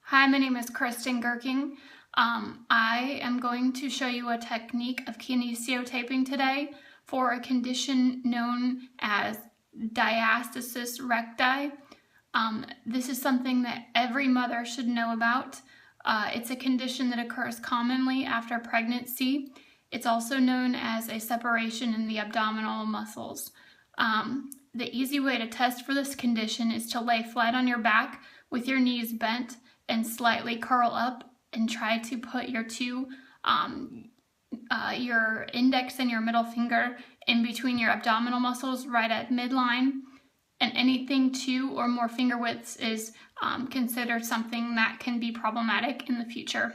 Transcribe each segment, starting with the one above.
Hi, my name is Kristen Gerking. I am going to show you a technique of kinesiotaping today for a condition known as Diastasis Recti. This is something that every mother should know about. It's a condition that occurs commonly after pregnancy. It's also known as a separation in the abdominal muscles. The easy way to test for this condition is to lay flat on your back with your knees bent and slightly curl up and try to put your your index and your middle finger in between your abdominal muscles right at midline. And anything 2 or more finger widths is considered something that can be problematic in the future.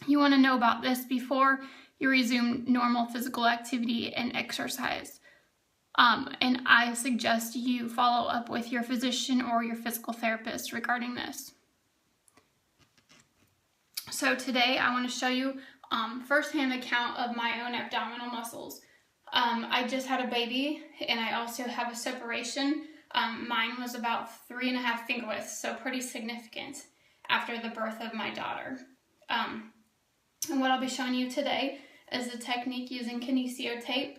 You want to know about this before you resume normal physical activity and exercise. And I suggest you follow up with your physician or your physical therapist regarding this. So today I want to show you firsthand account of my own abdominal muscles. I just had a baby and I also have a separation. Mine was about 3.5 finger widths, so pretty significant after the birth of my daughter. And what I'll be showing you today is a technique using kinesiotape.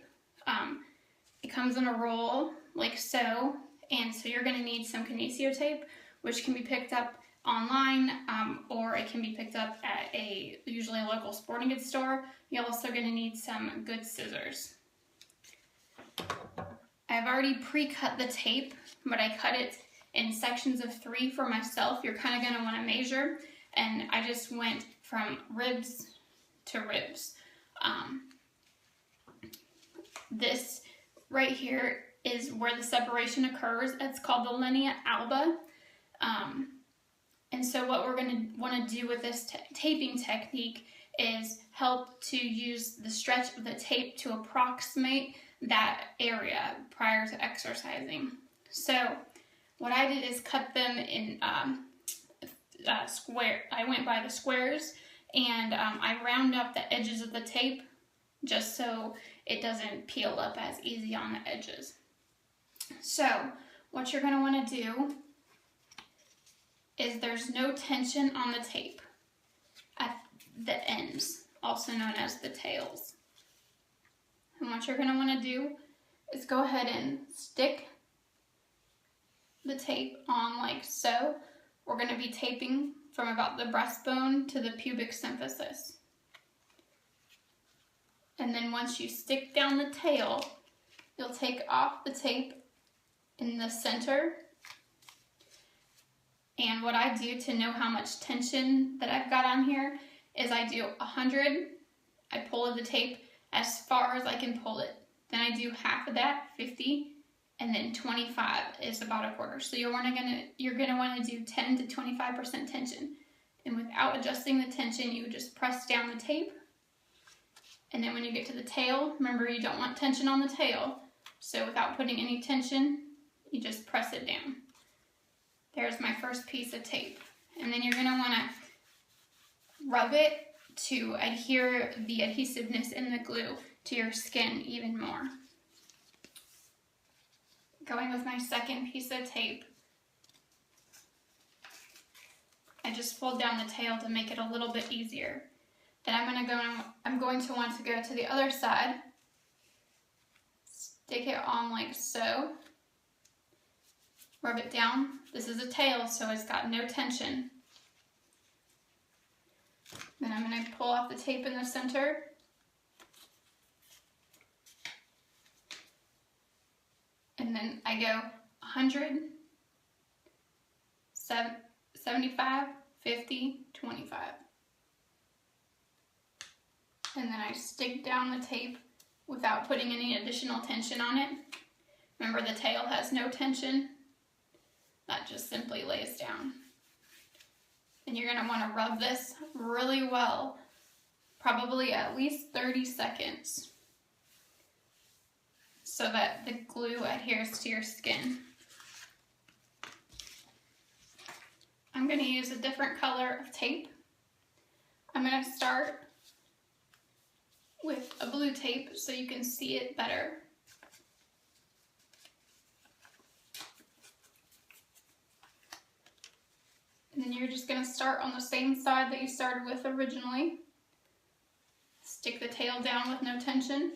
It comes in a roll like so, and so you're going to need some kinesiotape, which can be picked up online or it can be picked up at usually a local sporting goods store. You're also going to need some good scissors. I've already pre-cut the tape, but I cut it in sections of 3 for myself. You're kind of going to want to measure, and I just went from ribs to ribs. This right here is where the separation occurs. It's called the linea alba. And so what we're going to want to do with this taping technique is help to use the stretch of the tape to approximate that area prior to exercising. So what I did is cut them in square. I went by the squares, and I round up the edges of the tape just so it doesn't peel up as easy on the edges. So what you're going to want to do is there's no tension on the tape at the ends, also known as the tails. And what you're going to want to do is go ahead and stick the tape on like so. We're going to be taping from about the breastbone to the pubic symphysis. And then once you stick down the tail, you'll take off the tape in the center. And what I do to know how much tension that I've got on here is I do 100, I pull the tape as far as I can pull it. Then I do half of that, 50, and then 25 is about 1/4. So you're gonna want to do 10 to 25% tension. And without adjusting the tension, you just press down the tape. And then when you get to the tail, remember you don't want tension on the tail. So without putting any tension, you just press it down. There's my first piece of tape. And then you're going to want to rub it to adhere the adhesiveness in the glue to your skin even more. Going with my second piece of tape, I just fold down the tail to make it a little bit easier. Then I'm going to want to go to the other side, stick it on like so. Rub it down. This is a tail, so it's got no tension. Then I'm going to pull off the tape in the center. And then I go 100, 75, 50, 25. And then I stick down the tape without putting any additional tension on it. Remember, the tail has no tension. That just simply lays down. And you're going to want to rub this really well, probably at least 30 seconds, so that the glue adheres to your skin. I'm going to use a different color of tape. I'm going to start with a blue tape so you can see it better. And then you're just going to start on the same side that you started with originally. Stick the tail down with no tension.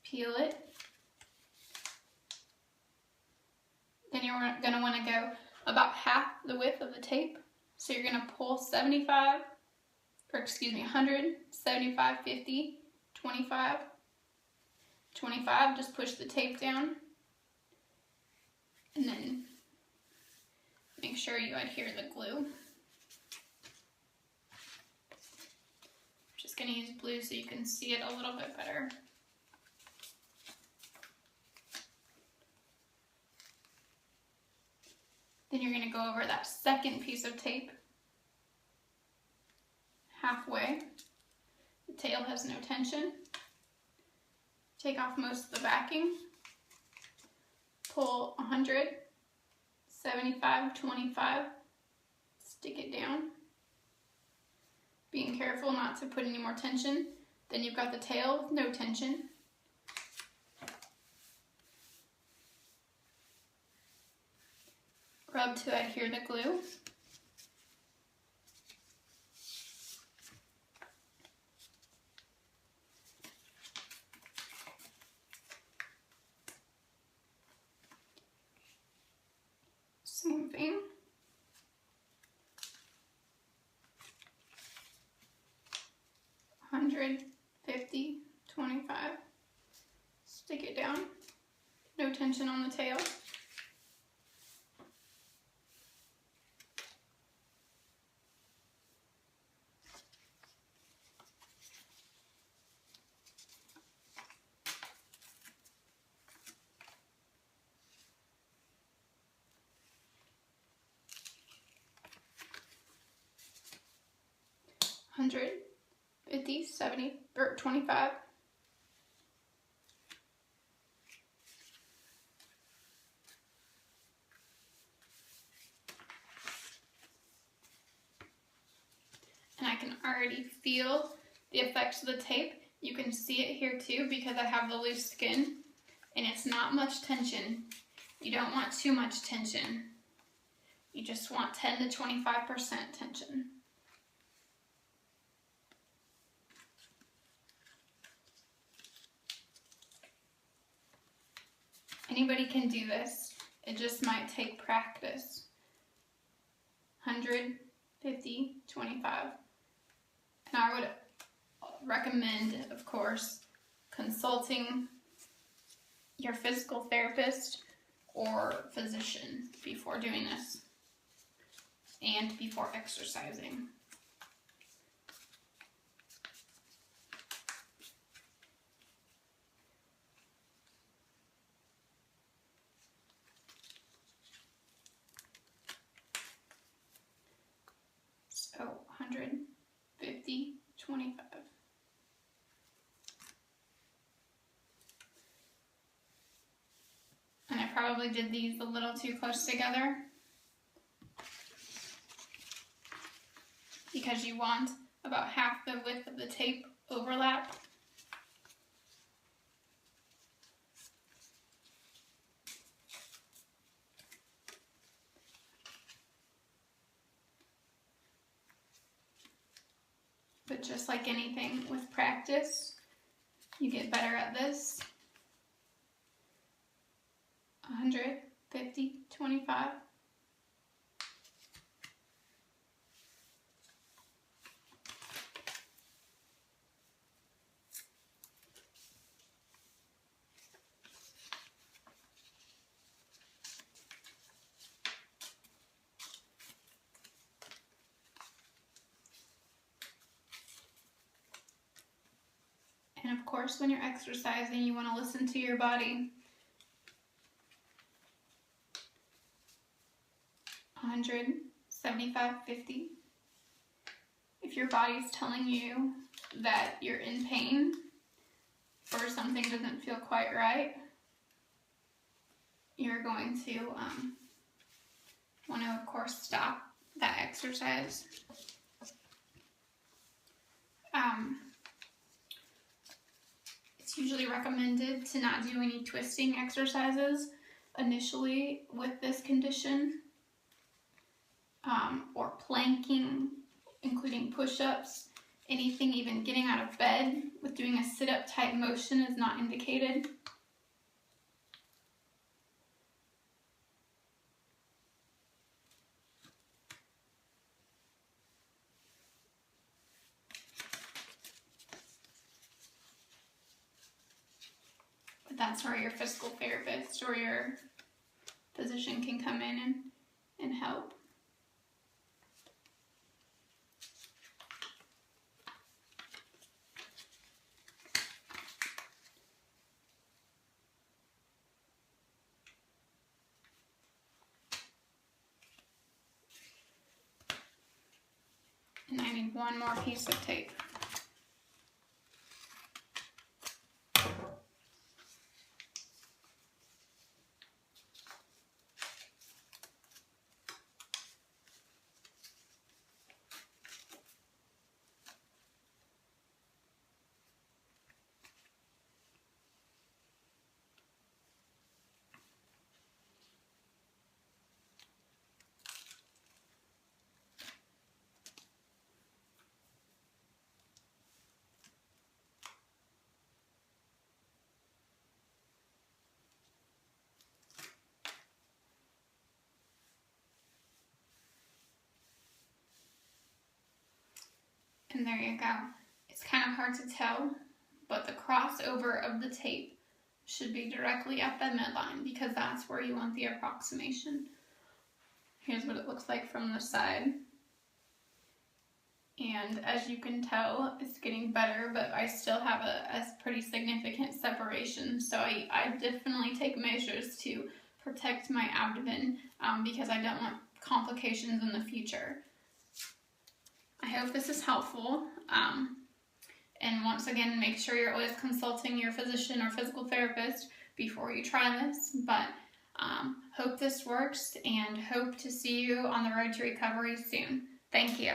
Peel it. Then you're going to want to go about half the width of the tape. So you're going to pull 100, 75, 50, 25, 25, just push the tape down. And then make sure you adhere the glue. I'm just going to use blue so you can see it a little bit better. Then you're going to go over that second piece of tape halfway. The tail has no tension. Take off most of the backing. Pull 100, 75, 25. Stick it down. Being careful not to put any more tension. Then you've got the tail with no tension. Rub to adhere the glue. Same thing. $100, $50, $25. Stick it down. No tension on the tail. $100, $50, $70, or $25. And I can already feel the effects of the tape. You can see it here too because I have the loose skin and it's not much tension. You don't want too much tension. You just want 10 to 25% tension. Anybody can do this. It just might take practice. 100, 50, 25. And I would recommend, of course, consulting your physical therapist or physician before doing this and before exercising. So 100, 50, 25. And I probably did these a little too close together because you want about half the width of the tape overlap. But just like anything with practice, you get better at this. 100, 50, 25. And of course, when you're exercising, you want to listen to your body. 100, 75, 50. If your body's telling you that you're in pain or something doesn't feel quite right, you're going to want to, of course, stop that exercise. It's usually recommended to not do any twisting exercises initially with this condition. or planking, including push-ups. Anything even getting out of bed with doing a sit-up type motion is not indicated. But that's where your physical therapist or your physician can come in and help. And I need one more piece of tape. And there you go. It's kind of hard to tell, but the crossover of the tape should be directly at the midline because that's where you want the approximation. Here's what it looks like from the side. And as you can tell, it's getting better, but I still have a pretty significant separation. So I definitely take measures to protect my abdomen because I don't want complications in the future. I hope this is helpful. And once again, make sure you're always consulting your physician or physical therapist before you try this. But hope this works and hope to see you on the road to recovery soon. Thank you.